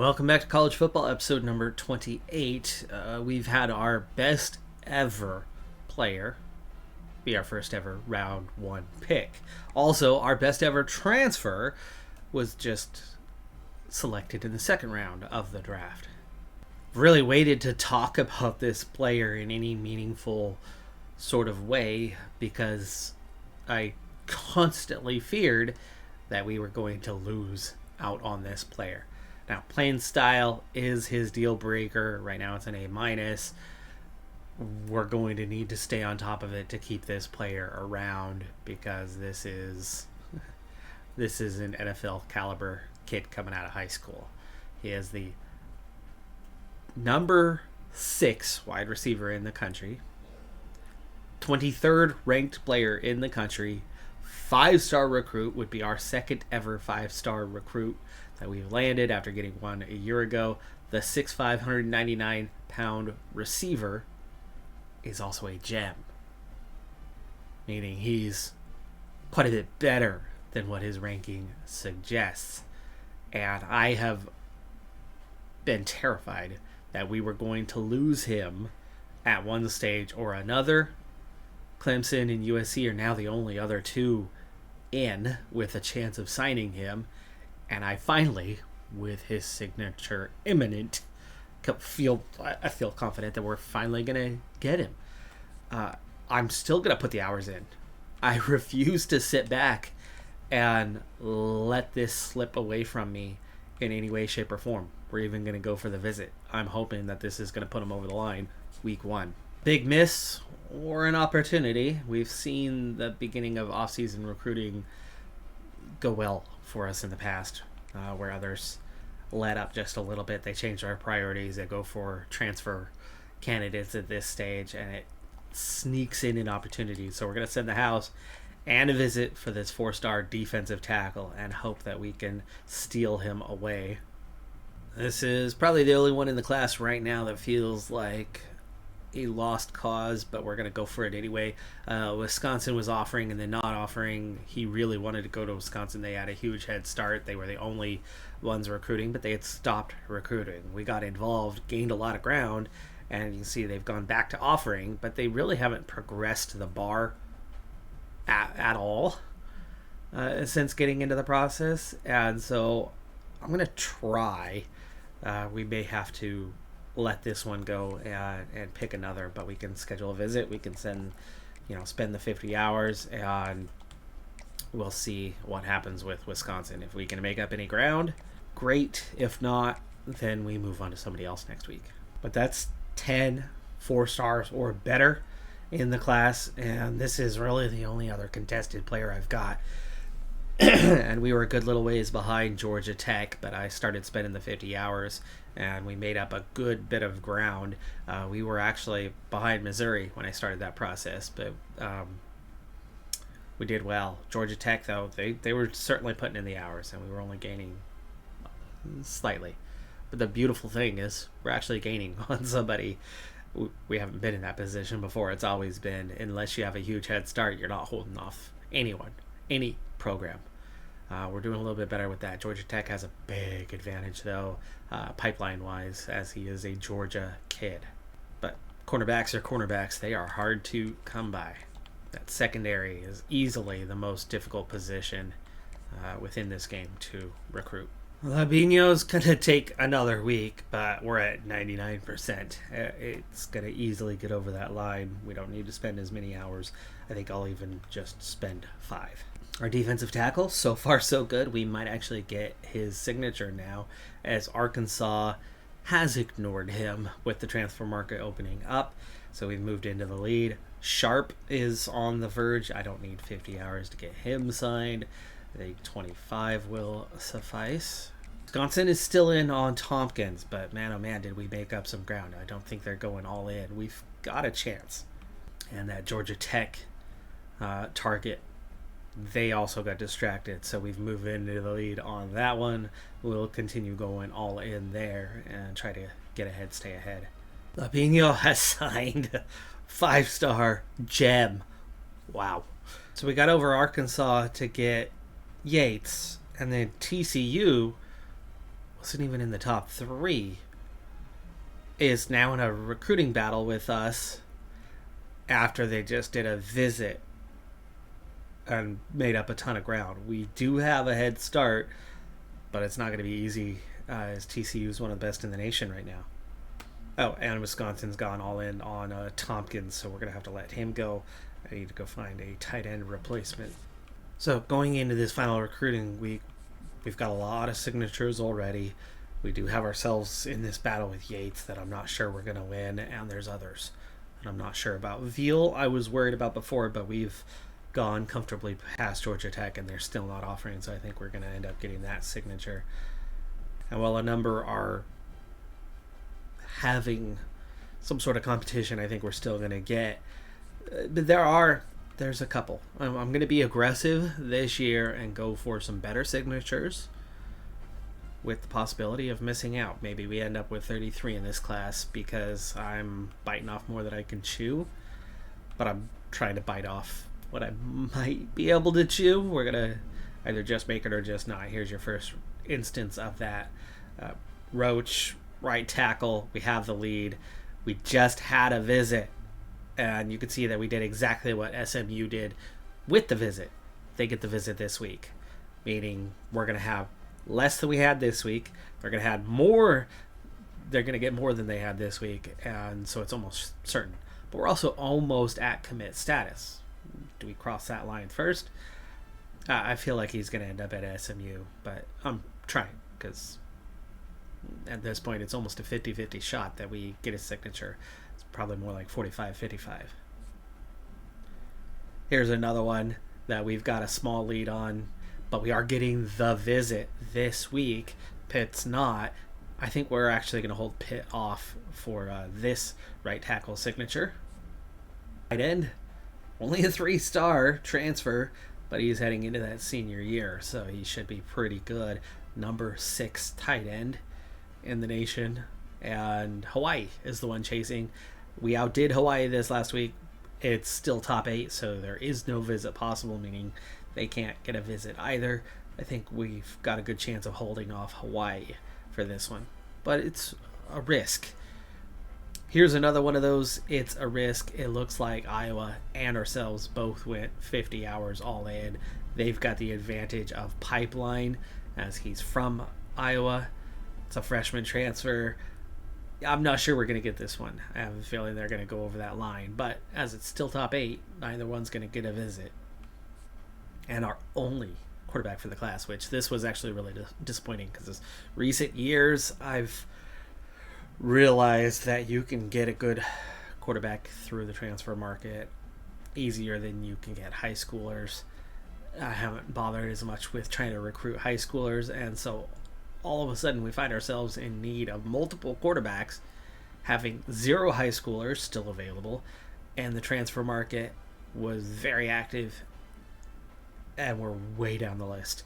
Welcome back to college football, episode number 28. We've had our best ever player be our first ever round one pick. Also, our best ever transfer was just selected in the second round of the draft. Really waited to talk about this player in any meaningful sort of way because I constantly feared that we were going to lose out on this player. Now, playing style is his deal breaker. Right now it's an A-. We're going to need to stay on top of it to keep this player around because this is an NFL caliber kid coming out of high school. He is the number 6 wide receiver in the country, 23rd ranked player in the country, 5-star recruit, would be our second ever 5-star recruit that we've landed after getting one a year ago. The 6'5", 199-pound receiver is also a gem, meaning he's quite a bit better than what his ranking suggests. And I have been terrified that we were going to lose him at one stage or another. Clemson and USC are now the only other two in with a chance of signing him. And I finally, with his signature imminent, I feel confident that we're finally going to get him. I'm still going to put the hours in. I refuse to sit back and let this slip away from me in any way, shape, or form. We're even going to go for the visit. I'm hoping that this is going to put him over the line week 1. Big miss or an opportunity. We've seen the beginning of off-season recruiting go well for us in the past, where others let up just a little bit. They change their priorities. They go for transfer candidates at this stage, and it sneaks in an opportunity. So we're going to send the house and a visit for this 4-star defensive tackle and hope that we can steal him away. This is probably the only one in the class right now that feels like a lost cause, but we're going to go for it anyway. Wisconsin was offering and then not offering. He really wanted to go to Wisconsin. They had a huge head start. They were the only ones recruiting, but they had stopped recruiting. We got involved, gained a lot of ground, and you can see they've gone back to offering, but they really haven't progressed the bar at all since getting into the process. And so I'm going to try. We may have to let this one go and pick another, but we can schedule a visit. We can spend the 50 hours, and we'll see what happens with Wisconsin. If we can make up any ground, great. If not, then we move on to somebody else next week. But that's 10 4-stars or better in the class, and this is really the only other contested player I've got. And we were a good little ways behind Georgia Tech, but I started spending the 50 hours, and we made up a good bit of ground. We were actually behind Missouri when I started that process, but we did well. Georgia Tech, though, they were certainly putting in the hours, and we were only gaining slightly. But the beautiful thing is we're actually gaining on somebody. We haven't been in that position before. It's always been, unless you have a huge head start, you're not holding off anyone, any program. We're doing a little bit better with that. Georgia Tech has a big advantage, though, pipeline-wise, as he is a Georgia kid. But cornerbacks are cornerbacks. They are hard to come by. That secondary is easily the most difficult position within this game to recruit. Labinho's going to take another week, but we're at 99%. It's going to easily get over that line. We don't need to spend as many hours. I think I'll even just spend 5. Our defensive tackle, so far so good. We might actually get his signature now, as Arkansas has ignored him with the transfer market opening up. So we've moved into the lead. Sharp is on the verge. I don't need 50 hours to get him signed. I think 25 will suffice. Wisconsin is still in on Tompkins, but man, oh man, did we make up some ground. I don't think they're going all in. We've got a chance. And that Georgia Tech target, they also got distracted, so we've moved into the lead on that one. We'll continue going all in there and try to get ahead, stay ahead. Labinho has signed 5-star gem. Wow. So we got over Arkansas to get Yates, and then TCU wasn't even in the top 3, is now in a recruiting battle with us after they just did a visit and made up a ton of ground. We do have a head start, but it's not going to be easy, as TCU is one of the best in the nation right now. Oh, and Wisconsin's gone all in on Tompkins, so we're going to have to let him go. I need to go find a tight end replacement. So going into this final recruiting week, we've got a lot of signatures already. We do have ourselves in this battle with Yates that I'm not sure we're going to win, and there's others that I'm not sure about. Veal, I was worried about before, but we've gone comfortably past Georgia Tech, and they're still not offering, so I think we're going to end up getting that signature. And while a number are having some sort of competition, I think we're still going to get. But there's a couple. I'm going to be aggressive this year and go for some better signatures with the possibility of missing out. Maybe we end up with 33 in this class because I'm biting off more than I can chew, but I'm trying to bite off what I might be able to chew. We're going to either just make it or just not. Here's your first instance of that. Roach, right tackle. We have the lead. We just had a visit, and you can see that we did exactly what SMU did with the visit. They get the visit this week, meaning we're going to have less than we had this week. They're going to have more. They're going to get more than they had this week, and so it's almost certain. But we're also almost at commit status. Do we cross that line first? I feel like he's going to end up at SMU, but I'm trying, because at this point it's almost a 50-50 shot that we get his signature. It's probably more like 45-55. Here's another one that we've got a small lead on, but we are getting the visit this week. Pitt's not. I think we're actually going to hold Pitt off for this right tackle signature. Tight end, only a 3-star transfer, but he's heading into that senior year, so he should be pretty good. Number 6 tight end in the nation, and Hawaii is the one chasing. We outdid Hawaii this last week. It's still top 8, so there is no visit possible, meaning they can't get a visit either. I think we've got a good chance of holding off Hawaii for this one, but it's a risk. Here's another one of those. It's a risk. It looks like Iowa and ourselves both went 50 hours all in. They've got the advantage of pipeline, as he's from Iowa. It's a freshman transfer. I'm not sure we're going to get this one. I have a feeling they're going to go over that line, but as it's still top 8, neither one's going to get a visit. And our only quarterback for the class, which this was actually really disappointing, because in recent years I've realized that you can get a good quarterback through the transfer market easier than you can get high schoolers. I haven't bothered as much with trying to recruit high schoolers, and so all of a sudden we find ourselves in need of multiple quarterbacks, having 0 high schoolers still available, and the transfer market was very active, and we're way down the list.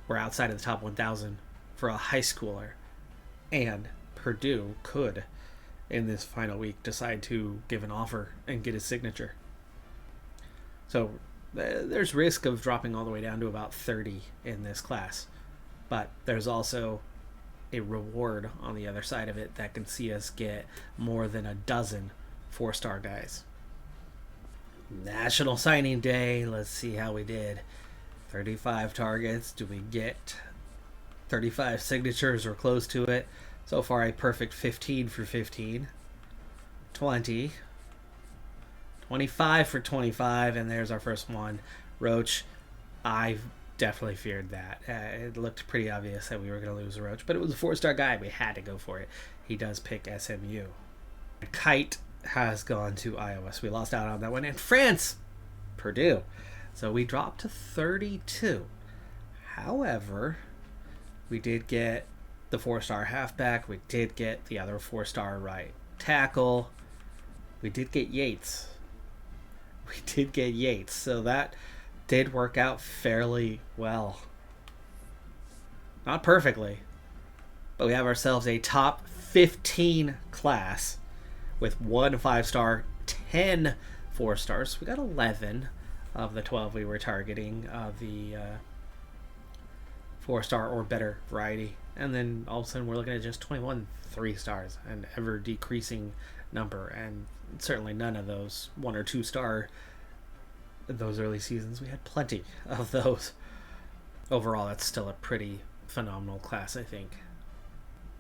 We're outside of the top 1,000 for a high schooler, and Purdue could, in this final week, decide to give an offer and get his signature. So there's risk of dropping all the way down to about 30 in this class, but there's also a reward on the other side of it that can see us get more than a dozen 4-star guys. National Signing Day. Let's see how we did. 35 targets. Do we get 35 signatures or close to it? So far, a perfect 15 for 15. 20. 25 for 25, and there's our first one. Roach. I definitely feared that. It looked pretty obvious that we were going to lose Roach, but it was a 4-star guy. We had to go for it. He does pick SMU. Kite has gone to Iowa, so we lost out on that one. And France, Purdue. So we dropped to 32. However, we did get the 4-star halfback. We did get the other 4-star right tackle. We did get Yates. So that did work out fairly well. Not perfectly, but we have ourselves a top 15 class with 1 5-star, 10 4-stars. We got 11 of the 12 we were targeting of the 4-star or better variety. And then all of a sudden we're looking at just 21 3-stars, an ever decreasing number. And certainly none of those 1 or 2-star those early seasons. We had plenty of those. Overall, that's still a pretty phenomenal class, I think.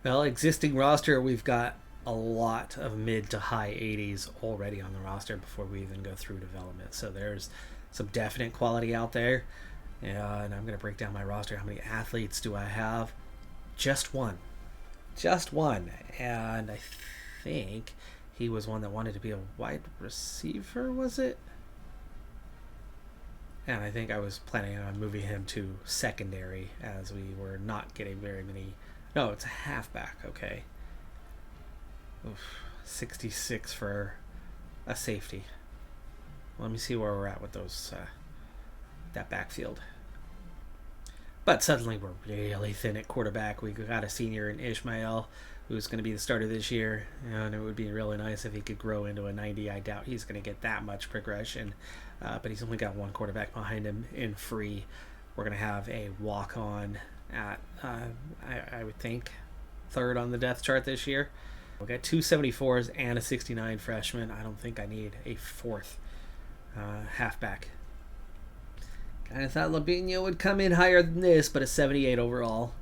Well, existing roster, we've got a lot of mid to high 80s already on the roster before we even go through development. So there's some definite quality out there. And I'm going to break down my roster. How many athletes do I have? Just one. Just one. And I think he was one that wanted to be a wide receiver, was it? And I think I was planning on moving him to secondary as we were not getting very many. No, it's a halfback, okay. Oof, 66 for a safety. Let me see where we're at with those that backfield. But suddenly we're really thin at quarterback. We got a senior in Ishmael who's going to be the starter this year, and it would be really nice if he could grow into a 90. I doubt he's going to get that much progression, but he's only got one quarterback behind him in Free. We're going to have a walk-on at, I would think, third on the depth chart this year. We'll get 2 74s and a 69 freshman. I don't think I need a fourth halfback. Kind of thought Labinho would come in higher than this, but a 78 overall.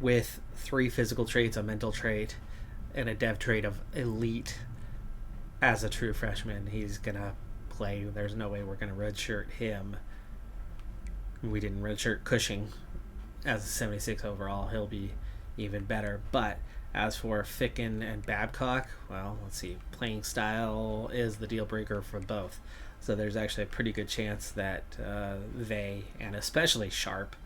With 3 physical traits, a mental trait, and a dev trait of elite. As a true freshman, he's going to play. There's no way we're going to redshirt him. We didn't redshirt Cushing as a 76 overall. He'll be even better. But as for Ficken and Babcock, well, let's see. Playing style is the deal breaker for both. So there's actually a pretty good chance that they, and especially Sharp,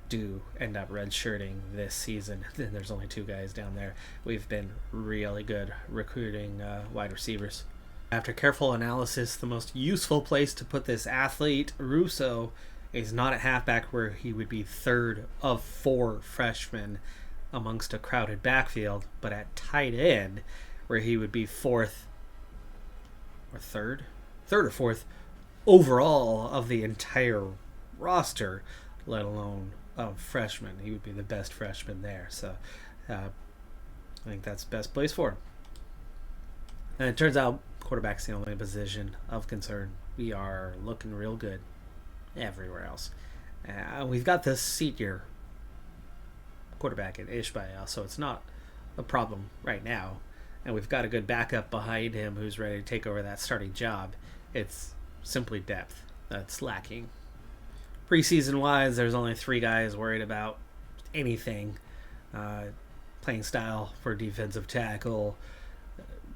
do end up redshirting this season. Then there's only 2 guys down there. We've been really good recruiting wide receivers. After careful analysis, the most useful place to put this athlete, Russo, is not at halfback, where he would be third of 4 freshmen amongst a crowded backfield, but at tight end, where he would be third or fourth overall of the entire roster, let alone of freshmen. He would be the best freshman there. So I think that's the best place for him. And it turns out quarterback's the only position of concern. We are looking real good everywhere else. We've got this senior quarterback in Ishmael, so it's not a problem right now. And we've got a good backup behind him who's ready to take over that starting job. It's simply depth that's lacking. Preseason wise, there's only 3 guys worried about anything. Playing style for defensive tackle,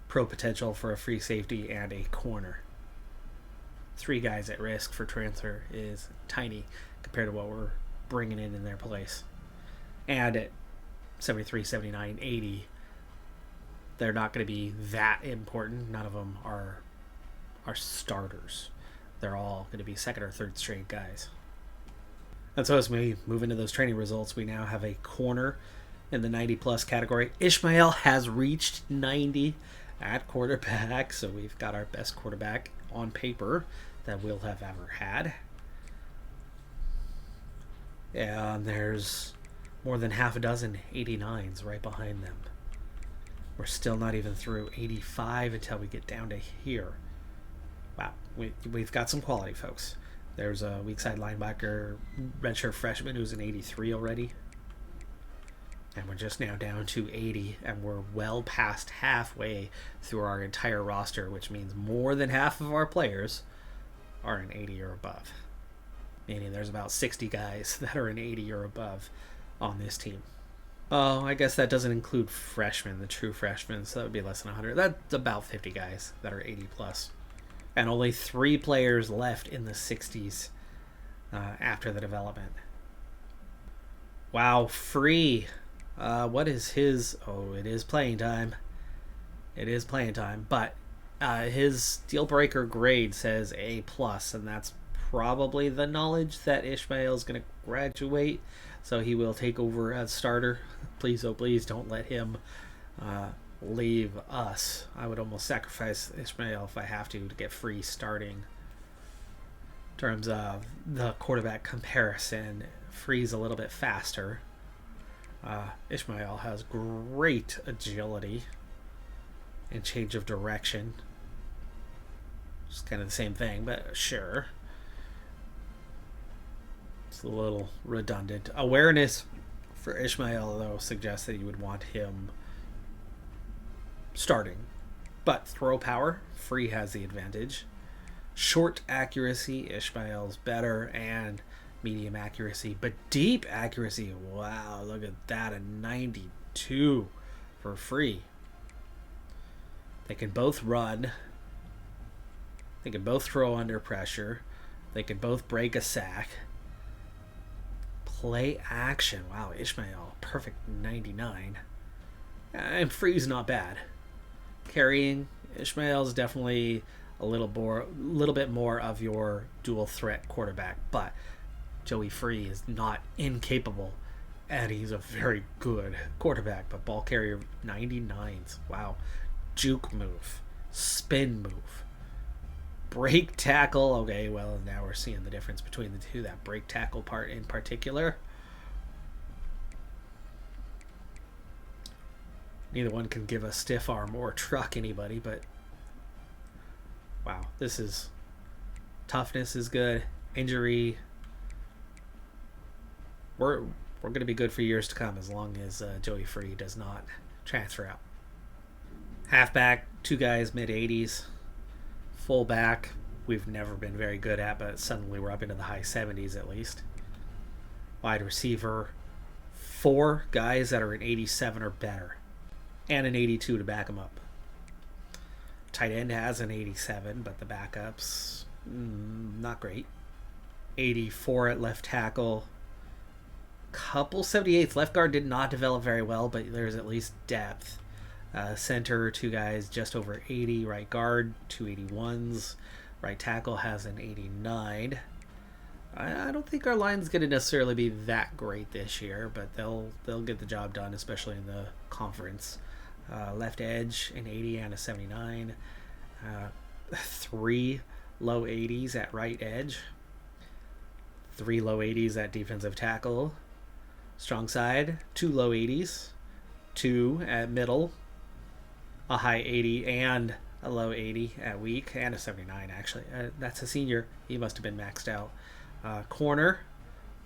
pro potential for a free safety, and a corner. 3 guys at risk for transfer is tiny compared to what we're bringing in their place. And at 73, 79, 80, they're not going to be that important. None of them are starters. They're all going to be second or third string guys. And so as we move into those training results, we now have a corner in the 90-plus category. Ishmael has reached 90 at quarterback, so we've got our best quarterback on paper that we'll have ever had. And there's more than half a dozen 89s right behind them. We're still not even through 85 until we get down to here. Wow, we've got some quality, folks. There's a weak side linebacker, redshirt freshman who's an 83 already. And we're just now down to 80, and we're well past halfway through our entire roster, which means more than half of our players are an 80 or above. Meaning there's about 60 guys that are an 80 or above on this team. Oh, I guess that doesn't include freshmen, the true freshmen, so that would be less than 100. That's about 50 guys that are 80 plus. And only 3 players left in the 60s after the development. Wow, Free. What is his... Oh, it is playing time. It is playing time. But his deal breaker grade says A+, and that's probably the knowledge that Ishmael is going to graduate. So he will take over as starter. Please, oh please, don't let him leave us. I would almost sacrifice Ishmael if I have to get Free starting. In terms of the quarterback comparison, Free's a little bit faster. Ishmael has great agility and change of direction. It's kind of the same thing, but sure. It's a little redundant. Awareness for Ishmael, though, suggests that you would want him starting. But throw power, Free has the advantage. Short accuracy, Ishmael's better, and medium accuracy. But deep accuracy, wow, look at that, a 92 for Free. They can both run. They can both throw under pressure. They can both break a sack. Play action. Wow, Ishmael, perfect 99. And Free's not bad. Carrying, Ishmael's definitely a little bit more of your dual threat quarterback, but Joey Free is not incapable, and he's a very good quarterback. But ball carrier 99s. Wow. Juke move, spin move, break tackle. Okay, well, now we're seeing the difference between the two. That break tackle part in particular. Neither one can give a stiff arm or truck anybody, but wow, this is toughness is good. Injury, we're going to be good for years to come as long as Joey Free does not transfer out. Halfback, two guys mid-80s. Fullback, we've never been very good at, but suddenly we're up into the high 70s at least. Wide receiver, four guys that are an 87 or better, and an 82 to back them up. Tight end has an 87, but the backups, not great. 84 at left tackle. Couple 78s. Left guard did not develop very well, but there's at least depth. Center, two guys just over 80. Right guard, 281s. Right tackle has an 89. I don't think our line's going to necessarily be that great this year, but they'll get the job done, especially in the conference. Left edge, an 80 and a 79. Three low 80s at right edge. Three low 80s at defensive tackle. Strong side, two low 80s. Two at middle. A high 80 and a low 80 at weak, and a 79 actually. That's a senior. He must have been maxed out. Corner,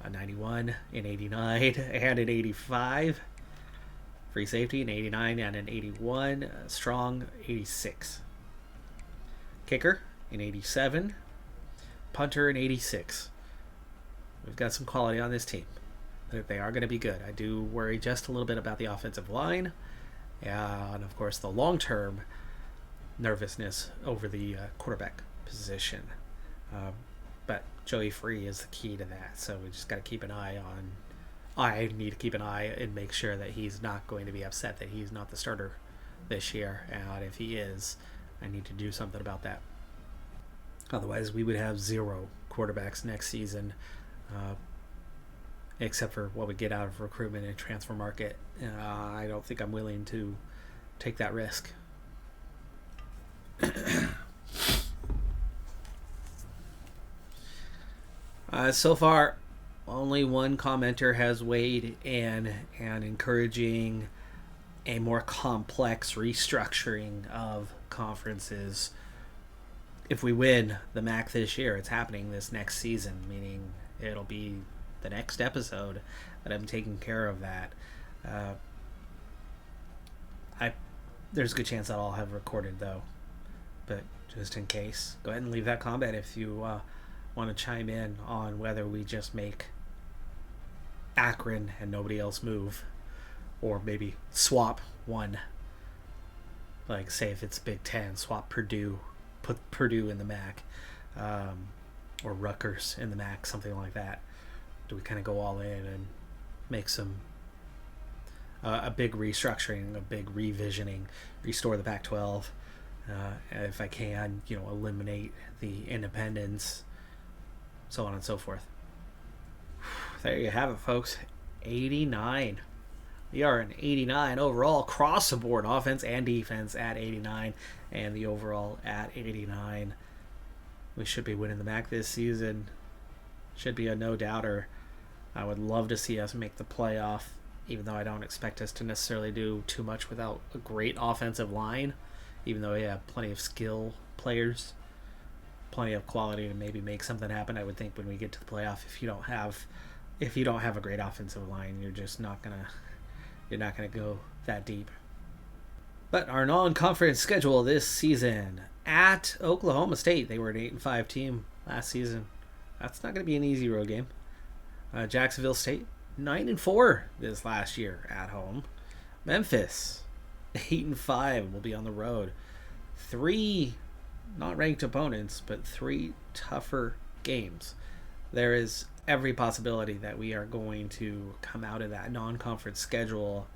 a 91, an 89, and an 85. Free safety, an 89 and an 81. Strong, 86. Kicker, an 87. Punter, an 86. We've got some quality on this team. They are going to be good. I do worry just a little bit about the offensive line. And, of course, the long-term nervousness over the quarterback position. But Joey Free is the key to that. So we just got to keep an eye on... I need to keep an eye and make sure that he's not going to be upset that he's not the starter this year. And if he is, I need to do something about that. Otherwise, we would have zero quarterbacks next season, except for what we get out of recruitment and transfer market. I don't think I'm willing to take that risk. So far, only one commenter has weighed in and encouraging a more complex restructuring of conferences. If we win the MAC this year, it's happening this next season, meaning it'll be the next episode that I'm taking care of that. There's a good chance that I'll have recorded though, but just in case, go ahead and leave that comment if you want to chime in on whether we just make Akron and nobody else move, or maybe swap one. Like say if it's Big Ten, swap Purdue, put Purdue in the MAC, or Rutgers in the MAC, something like that. Do we kind of go all in and make some a big restructuring, a big revisioning, restore the Pac-12, if I can, eliminate the independents, so on and so forth. There you have it, folks. 89. We are an 89 overall, across the board, offense and defense at 89, and the overall at 89. We should be winning the MAC this season. Should be a no-doubter. I would love to see us make the playoff, even though I don't expect us to necessarily do too much without a great offensive line, even though we have plenty of skill players, plenty of quality to maybe make something happen. I would think when we get to the playoff, if you don't have a great offensive line, you're not gonna go that deep. But our non-conference schedule this season: at Oklahoma State, they were an 8-5 team last season. That's not going to be an easy road game. Jacksonville State, 9-4 this last year at home. Memphis, 8-5, will be on the road. 3 not ranked opponents, but 3 tougher games. There is every possibility that we are going to come out of that non-conference schedule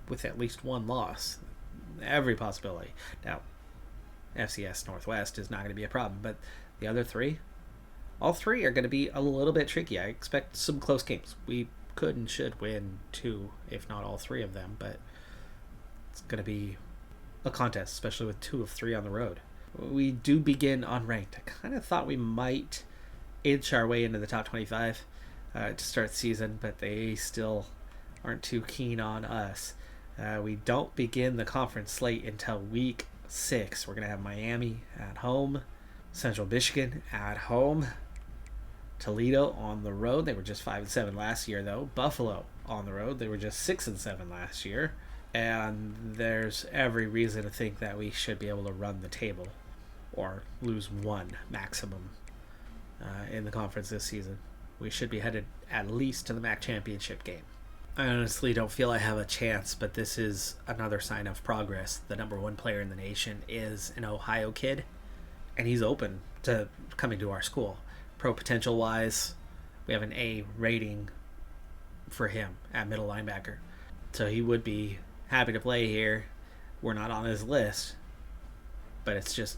with at least 1 loss. Every possibility. Now, FCS Northwest is not going to be a problem, but the other 3, all 3 are going to be a little bit tricky. I expect some close games. We could and should win 2, if not all 3 of them, but it's going to be a contest, especially with 2 of 3 on the road. We do begin unranked. I kind of thought we might inch our way into the top 25 to start the season, but they still aren't too keen on us. We don't begin the conference slate until week 6. We're going to have Miami at home, Central Michigan at home, Toledo on the road. They were just 5-7 last year, though. Buffalo on the road. They were just 6-7 last year. And there's every reason to think that we should be able to run the table or lose 1 maximum in the conference this season. We should be headed at least to the MAC championship game. I honestly don't feel I have a chance, but this is another sign of progress. The number 1 player in the nation is an Ohio kid, and he's open to coming to our school. Pro potential wise, we have an A rating for him at middle linebacker. So he would be happy to play here. We're not on his list, but it's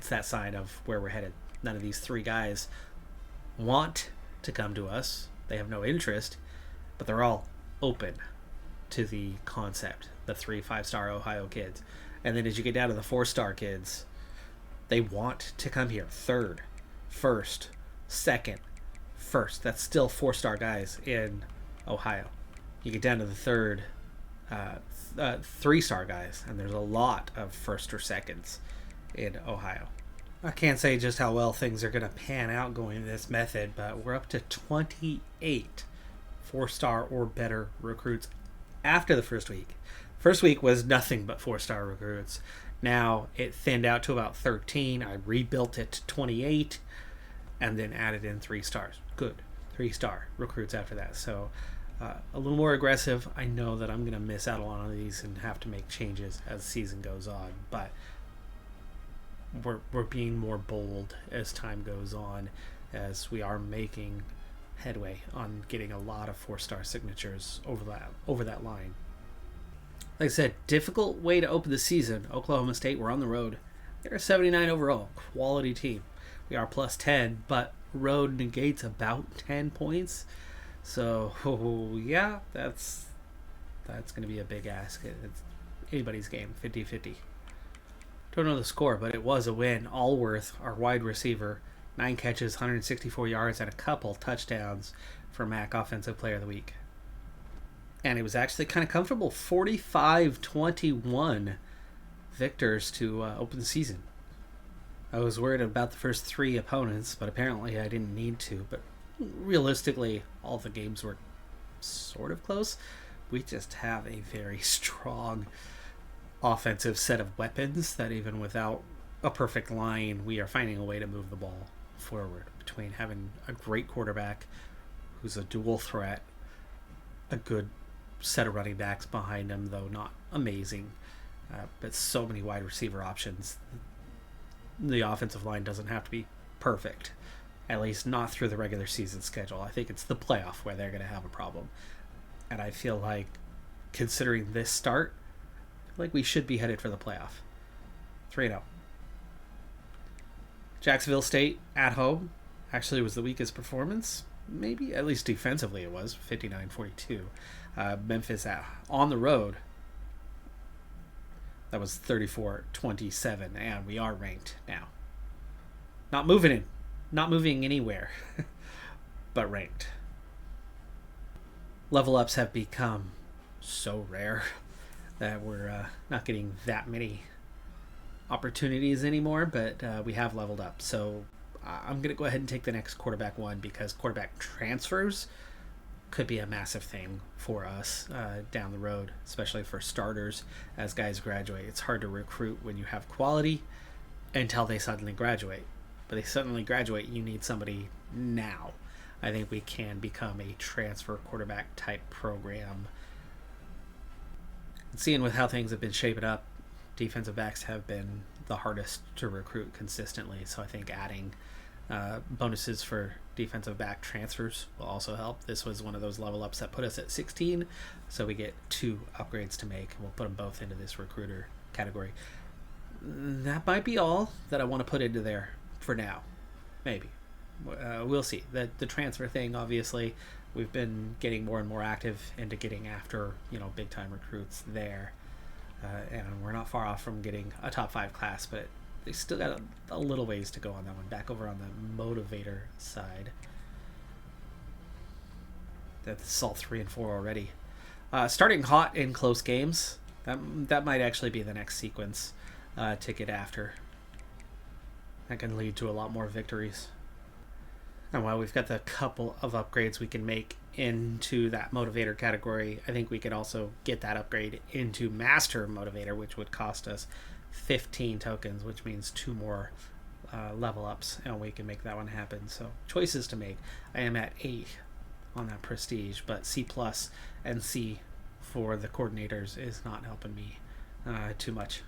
that sign of where we're headed. None of these 3 guys want to come to us. They have no interest, but they're all open to the concept, the 3 5-star Ohio kids. And then as you get down to the 4-star kids, they want to come here. 3rd, 1st, 2nd, 1st. That's still 4-star guys in Ohio. You get down to the 3rd, 3-star guys, and there's a lot of 1st or 2nds in Ohio. I can't say just how well things are going to pan out going this method, but we're up to 28 4-star or better recruits after the first week. First week was nothing but 4-star recruits. Now it thinned out to about 13. I rebuilt it to 28 and then added in 3 stars. Good. 3-star recruits after that. So a little more aggressive. I know that I'm going to miss out on these and have to make changes as the season goes on, but we're being more bold as time goes on, as we are making headway on getting a lot of 4-star signatures over that line. Like I said, difficult way to open the season. Oklahoma State, we're on the road. They're a 79 overall, quality team. We are plus 10, but road negates about 10 points. So yeah, that's going to be a big ask. It's anybody's game, 50-50. Don't know the score, but it was a win. Allworth, our wide receiver, 9 catches, 164 yards, and a couple touchdowns for MAC Offensive Player of the Week. And it was actually kind of comfortable, 45-21 victors to open the season. I was worried about the first 3 opponents, but apparently I didn't need to. But realistically, all the games were sort of close. We just have a very strong offensive set of weapons that even without a perfect line, we are finding a way to move the ball forward, between having a great quarterback who's a dual threat, a good set of running backs behind him, though not amazing, but so many wide receiver options. The offensive line doesn't have to be perfect, at least not through the regular season schedule. I think it's the playoff where they're going to have a problem, and I feel like, considering this start, like we should be headed for the playoff. 3-0. Jacksonville State at home actually was the weakest performance. Maybe, at least defensively it was, 59-42. Memphis on the road, that was 34-27, and we are ranked now. Not moving anywhere, but ranked. level ups have become so rare that we're not getting that many opportunities anymore, but we have leveled up. So I'm going to go ahead and take the next quarterback one because quarterback transfers could be a massive thing for us down the road, especially for starters as guys graduate. It's hard to recruit when you have quality until they suddenly graduate. But they suddenly graduate, you need somebody now. I think we can become a transfer quarterback type program. And seeing with how things have been shaping up, defensive backs have been the hardest to recruit consistently. So I think adding bonuses for defensive back transfers will also help. This was one of those level ups that put us at 16, so we get 2 upgrades to make. We'll put them both into this recruiter category. That might be all that I want to put into there for now. Maybe. We'll see. The transfer thing, obviously, we've been getting more and more active into getting after, big time recruits there. And we're not far off from getting a top 5 class, but they still got a little ways to go on that one. Back over on the motivator side. That's all 3 and 4 already. Starting hot in close games. That might actually be the next sequence to get after. That can lead to a lot more victories. And while we've got the couple of upgrades we can make into that motivator category, I think we could also get that upgrade into master motivator, which would cost us 15 tokens, which means 2 more level ups, and we can make that one happen. So choices to make. I am at 8 on that prestige, but C plus and C for the coordinators is not helping me too much.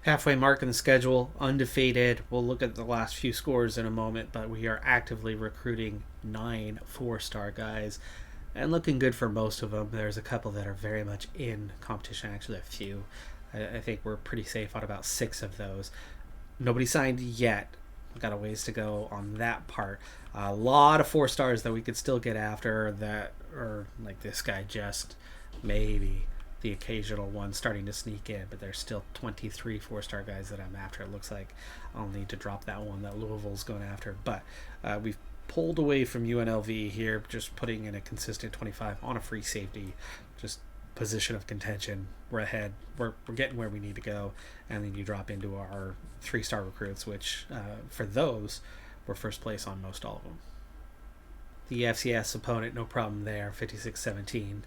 Halfway mark in the schedule, undefeated. We'll look at the last few scores in a moment, but we are actively recruiting 9 4-star guys and looking good for most of them. There's a couple that are very much in competition, actually a few. I think we're pretty safe on about 6 of those. Nobody signed yet. We've got a ways to go on that part. A lot of 4-stars that we could still get after that are like this guy, just maybe the occasional one starting to sneak in, but there's still 23 4-star guys that I'm after. It looks like I'll need to drop that one that Louisville's going after, but we've pulled away from UNLV here, just putting in a consistent 25 on a free safety, just position of contention. We're ahead. We're getting where we need to go, and then you drop into our 3-star recruits, which for those, we're first place on most all of them. The FCS opponent, no problem there, 56-17.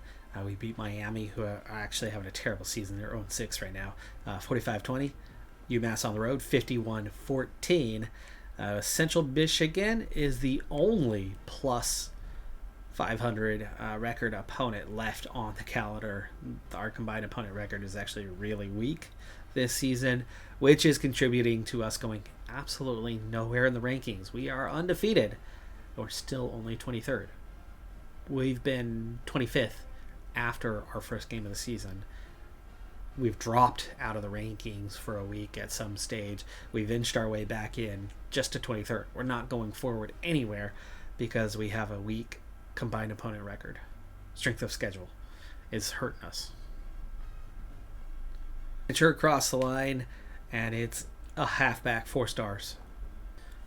We beat Miami, who are actually having a terrible season. They're 0-6 right now. 45-20. UMass on the road, 51-14. Central Michigan is the only plus 500 record opponent left on the calendar. Our combined opponent record is actually really weak this season, which is contributing to us going absolutely nowhere in the rankings. We are undefeated. We're still only 23rd. We've been 25th after our first game of the season. We've dropped out of the rankings for a week at some stage. We've inched our way back in just to 23rd. We're not going forward anywhere because we have a weak combined opponent record. Strength of schedule is hurting us. Venture across the line, and it's a halfback, 4 stars.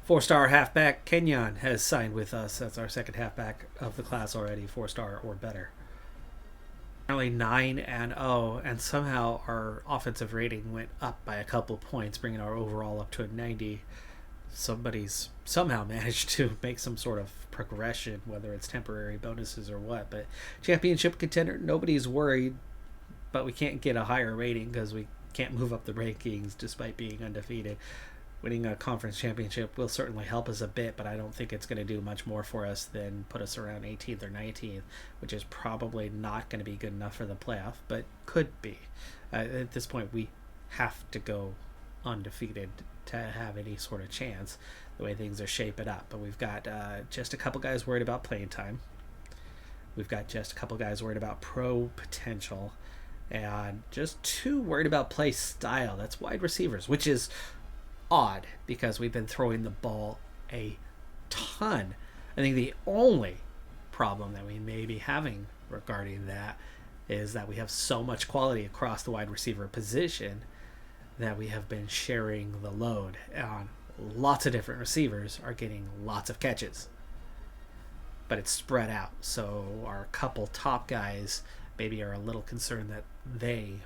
4-star halfback Kenyon has signed with us. That's our second halfback of the class already, 4-star or better. Currently 9-0, and somehow our offensive rating went up by a couple points, bringing our overall up to a 90. Somebody's somehow managed to make some sort of progression, whether it's temporary bonuses or what. But championship contender, nobody's worried, but we can't get a higher rating because we can't move up the rankings despite being undefeated. Winning a conference championship will certainly help us a bit, but I don't think it's going to do much more for us than put us around 18th or 19th, which is probably not going to be good enough for the playoff, but could be. At this point, we have to go undefeated to have any sort of chance, the way things are shaping up. But we've got just a couple guys worried about playing time. We've got just a couple guys worried about pro potential, and just 2 worried about play style. That's wide receivers, which is odd because we've been throwing the ball a ton. I think the only problem that we may be having regarding that is that we have so much quality across the wide receiver position that we have been sharing the load on lots of different receivers are getting lots of catches. but it's spread out. So our couple top guys maybe are a little concerned that they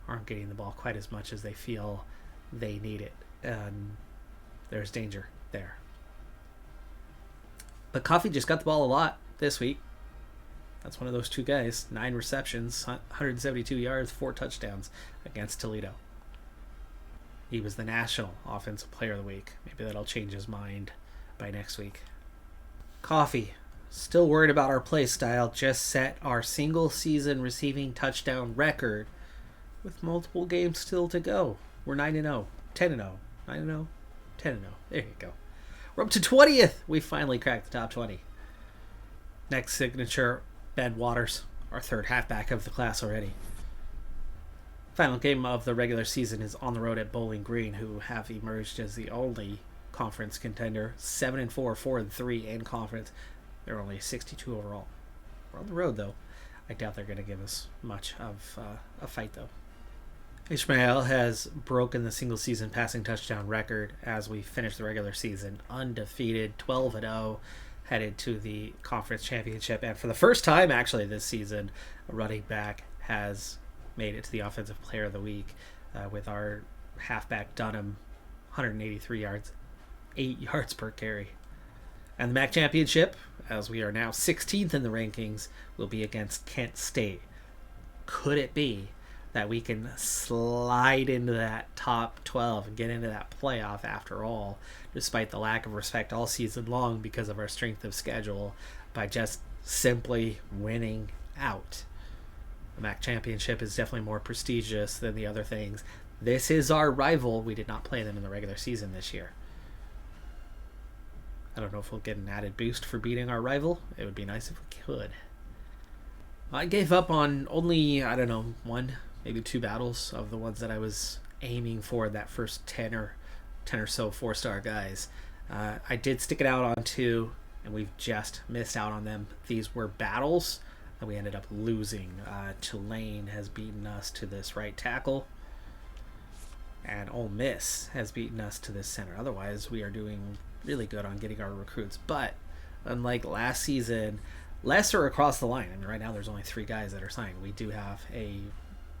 aren't getting the ball quite as much as they feel they need it. And there's danger there. But Coffee just got the ball a lot this week. That's one of those two guys. 9 receptions, 172 yards, 4 touchdowns against Toledo. He was the National Offensive Player of the Week. Maybe that'll change his mind by next week. Coffee, still worried about our play style, just set our single season receiving touchdown record with multiple games still to go. We're 9-0, 10-0, 9-0, 10-0. There you go. We're up to 20th. We finally cracked the top 20. Next signature, Ben Waters, our third halfback of the class already. Final game of the regular season is on the road at Bowling Green, who have emerged as the only conference contender. 7-4, 4-3 in conference. They're only 62 overall. We're on the road, though. I doubt they're going to give us much of a fight, though. Ishmael has broken the single season passing touchdown record as we finish the regular season undefeated, 12-0, headed to the conference championship. And for the first time, actually, this season, a running back has made it to the Offensive Player of the Week with our halfback Dunham, 183 yards, 8 yards per carry. And the MAC championship, as we are now 16th in the rankings, will be against Kent State. Could it be that we can slide into that top 12 and get into that playoff after all, despite the lack of respect all season long because of our strength of schedule, by just simply winning out? The MAC championship is definitely more prestigious than the other things. This is our rival. We did not play them in the regular season this year. I don't know if we'll get an added boost for beating our rival. It would be nice if we could. I gave up on only, 1, maybe 2 battles of the ones that I was aiming for, that first 10 or so 4-star guys. I did stick it out on 2, and we've just missed out on them. These were battles that we ended up losing. Tulane has beaten us to this right tackle, and Ole Miss has beaten us to this center. Otherwise, we are doing really good on getting our recruits. But unlike last season, less are across the line. I mean, right now there's only 3 guys that are signed. We do have a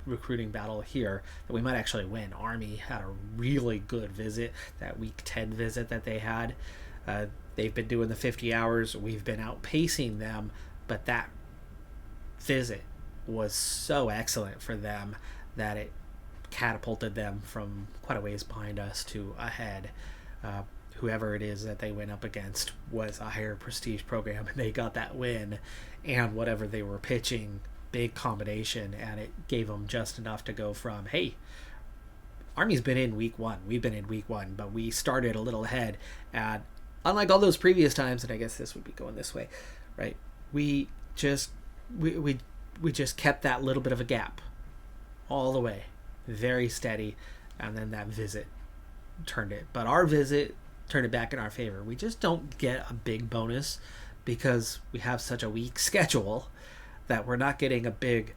recruiting battle here that we might actually win. Army had a really good visit, that week 10 visit that they had. They've been doing the 50 hours. We've been outpacing them, but that visit was so excellent for them that it catapulted them from quite a ways behind us to ahead. Whoever it is that they went up against was a higher prestige program, and they got that win, and whatever they were pitching, big combination, and it gave them just enough to go from, hey, Army's been in week 1, we've been in week 1, but we started a little ahead, and unlike all those previous times, and I guess this would be going this way, right, we just kept that little bit of a gap all the way, very steady, and then that visit turned it. But our visit turned it back in our favor. We just don't get a big bonus because we have such a weak schedule that we're not getting a big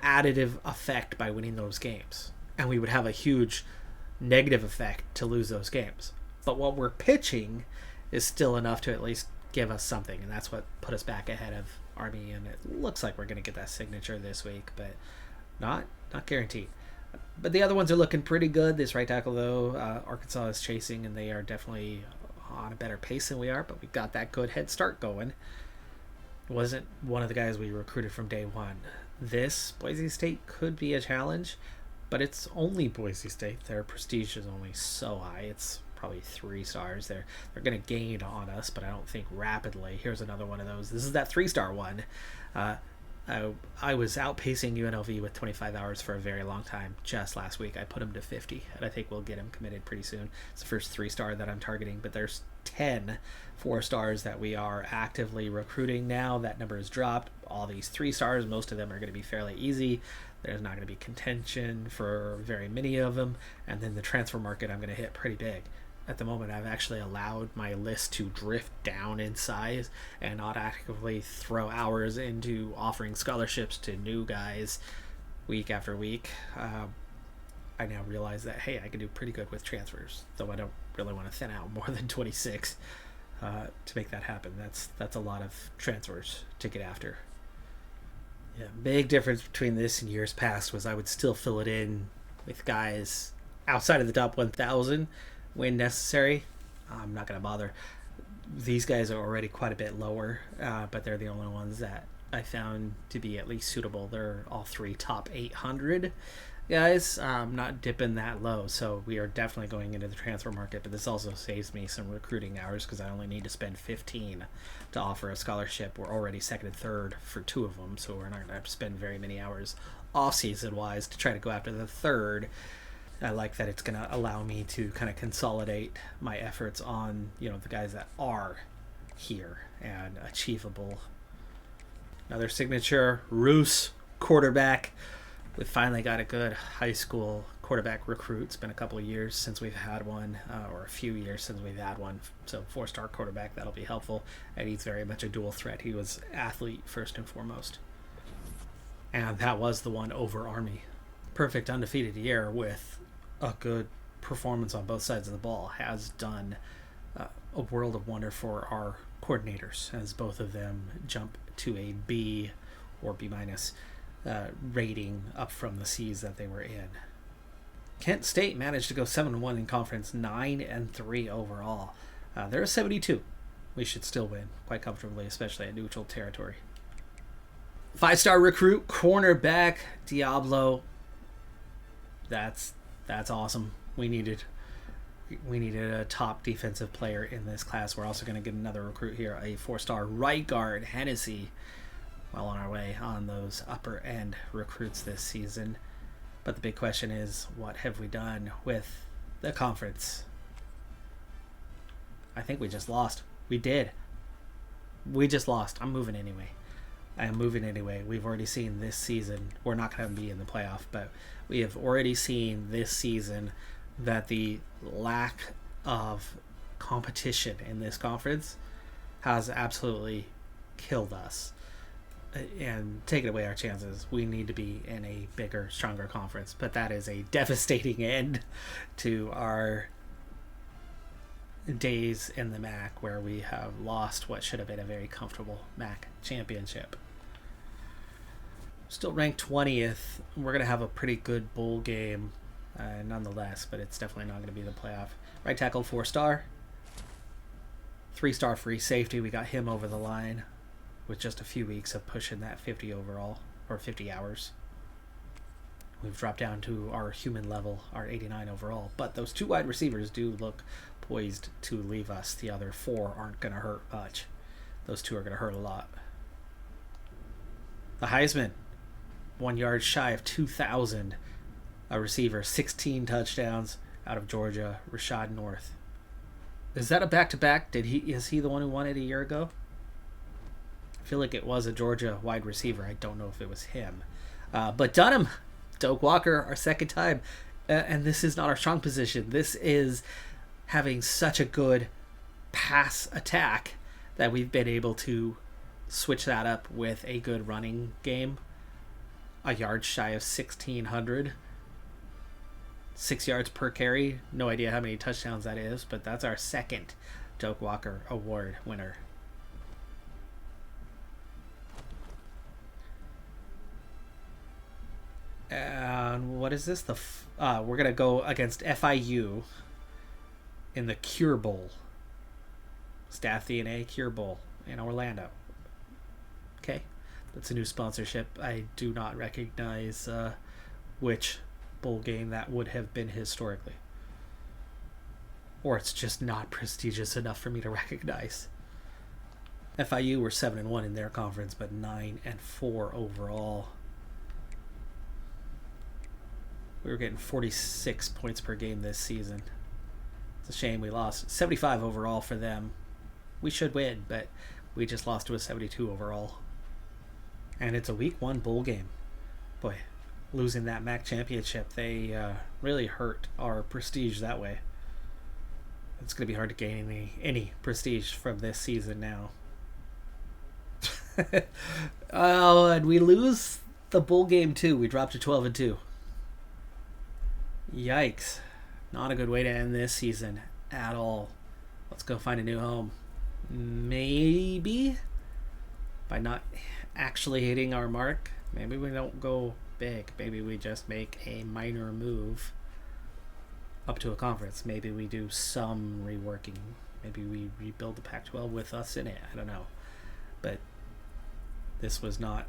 additive effect by winning those games. And we would have a huge negative effect to lose those games. But what we're pitching is still enough to at least give us something, and that's what put us back ahead of Army, and it looks like we're going to get that signature this week, but not guaranteed. But the other ones are looking pretty good. This right tackle, though, Arkansas is chasing, and they are definitely on a better pace than we are, but we've got that good head start going. It wasn't one of the guys we recruited from day one. This Boise State could be a challenge, but it's only Boise State. Their prestige is only so high. It's probably 3 stars. They're going to gain on us, but I don't think rapidly. Here's another one of those. This is that 3-star one. I was outpacing UNLV with 25 hours for a very long time. Just last week, I put him to 50, and I think we'll get him committed pretty soon. It's the first 3-star that I'm targeting, but there's 10 4-stars that we are actively recruiting now. That number has dropped. All these 3-stars, most of them are going to be fairly easy. There's not going to be contention for very many of them, and then the transfer market I'm going to hit pretty big. At the moment, I've actually allowed my list to drift down in size and not actively throw hours into offering scholarships to new guys week after week. I now realize that, hey, I can do pretty good with transfers, though I don't really want to thin out more than 26 to make that happen. That's a lot of transfers to get after. Yeah, big difference between this and years past was I would still fill it in with guys outside of the top 1,000 when necessary. I'm not going to bother. These guys are already quite a bit lower, but they're the only ones that I found to be at least suitable. They're all three top 800 guys. I'm not dipping that low, so we are definitely going into the transfer market, but this also saves me some recruiting hours because I only need to spend 15 to offer a scholarship. We're already second and third for two of them, so we're not going to have to spend very many hours off-season wise to try to go after the third. I like that it's going to allow me to kind of consolidate my efforts on, the guys that are here and achievable. Another signature, Roos, quarterback. We finally got a good high school quarterback recruit. It's been a couple of years since we've had one, or a few years since we've had one. So 4-star quarterback, that'll be helpful. And he's very much a dual threat. He was athlete first and foremost. And that was the one over Army. Perfect undefeated year with a good performance on both sides of the ball. Has done a world of wonder for our coordinators, as both of them jump to a B or B minus rating up from the C's that they were in. Kent State managed to go 7-1 in conference, 9-3 overall. They're a 72. We should still win quite comfortably, especially at neutral territory. 5-star recruit, cornerback, Diablo. That's awesome. We needed a top defensive player in this class. We're also going to get another recruit here, a 4-star right guard, Hennessy. Well on our way on those upper end recruits this season. But the big question is, what have we done with the conference? I think we just lost. We did. We just lost. I'm moving anyway. We've already seen this season, we're not going to be in the playoff, but we have already seen this season that the lack of competition in this conference has absolutely killed us and taken away our chances. We need to be in a bigger, stronger conference, but that is a devastating end to our days in the MAC, where we have lost what should have been a very comfortable MAC championship. Still ranked 20th. We're going to have a pretty good bowl game nonetheless, but it's definitely not going to be the playoff. Right tackle, 4-star. 3-star free safety. We got him over the line with just a few weeks of pushing that 50 overall, or 50 hours. We've dropped down to our human level, our 89 overall. But those two wide receivers do look poised to leave us. The other 4 aren't going to hurt much. Those 2 are going to hurt a lot. The Heisman, 1 yard shy of 2,000. A receiver, 16 touchdowns out of Georgia, Rashad North. Is that a back-to-back? Is he the one who won it a year ago? I feel like it was a Georgia wide receiver. I don't know if it was him. But Dunham, Doak Walker, our second time. And this is not our strong position. This is having such a good pass attack that we've been able to switch that up with a good running game. A yard shy of 1,600. 6 yards per carry. No idea how many touchdowns that is, but that's our second Doak Walker Award winner. And what is this? We're going to go against FIU in the Cure Bowl. Staff DNA Cure Bowl in Orlando. Okay. That's a new sponsorship. I do not recognize which bowl game that would have been historically. Or it's just not prestigious enough for me to recognize. FIU were 7-1 in their conference, but 9-4 overall. We were getting 46 points per game this season. It's a shame we lost. 75 overall for them. We should win, but we just lost to a 72 overall. And it's a week 1 bowl game. Boy, losing that MAC championship, they really hurt our prestige that way. It's going to be hard to gain any prestige from this season now. Oh, and we lose the bowl game too. We dropped to 12-2. Yikes. Not a good way to end this season at all. Let's go find a new home. Maybe by not actually hitting our mark, maybe we don't go big. Maybe we just make a minor move up to a conference. Maybe we do some reworking. Maybe we rebuild the Pac-12 with us in it. I don't know. But this was not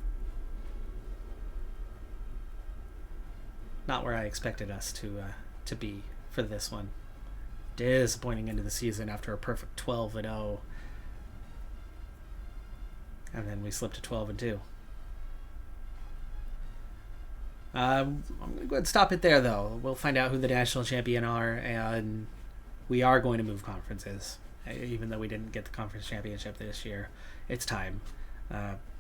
where I expected us to be for this one. Disappointing end of the season after a perfect 12-0. And then we slipped to 12-2. I'm going to go ahead and stop it there, though. We'll find out who the national champion are, and we are going to move conferences. Even though we didn't get the conference championship this year, it's time.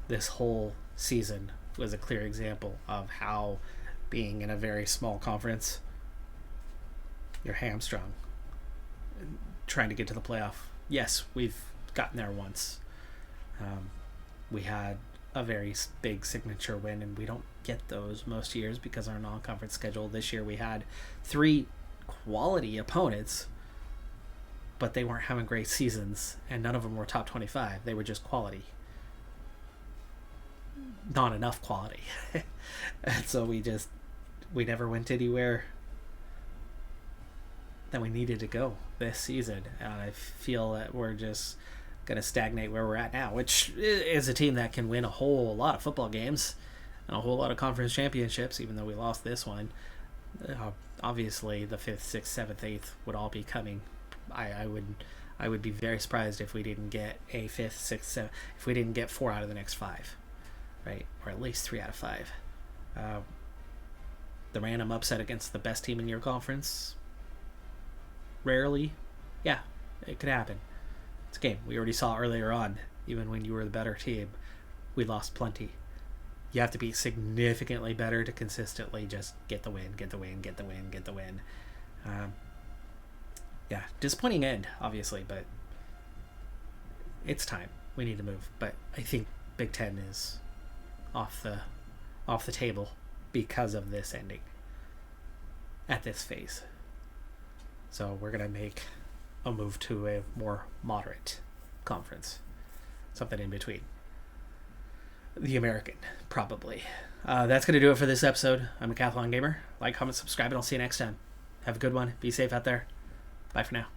This whole season was a clear example of how being in a very small conference, you're hamstrung. Trying to get to the playoff. Yes, we've gotten there once. We had a very big signature win, and we don't get those most years because our non-conference schedule this year we had 3 quality opponents, but they weren't having great seasons, and none of them were top 25. They were just quality. Not enough quality. And so we never went anywhere that we needed to go this season. And I feel that we're just going to stagnate where we're at now, which is a team that can win a whole lot of football games and a whole lot of conference championships, even though we lost this one. Obviously, the 5th, 6th, 7th, 8th would all be coming. I would be very surprised if we didn't get a 5th, 6th, 7th, if we didn't get 4 out of the next 5, right? Or at least 3 out of 5. The random upset against the best team in your conference, rarely. Yeah, it could happen. It's a game. We already saw earlier on, even when you were the better team, we lost plenty. You have to be significantly better to consistently just get the win. Yeah, disappointing end, obviously, but it's time. We need to move. But I think Big Ten is off the table because of this ending at this phase. So we're going to make a move to a more moderate conference. Something in between. The American, probably. That's going to do it for this episode. I'm a Decathlon Gamer. Like, comment, subscribe, and I'll see you next time. Have a good one. Be safe out there. Bye for now.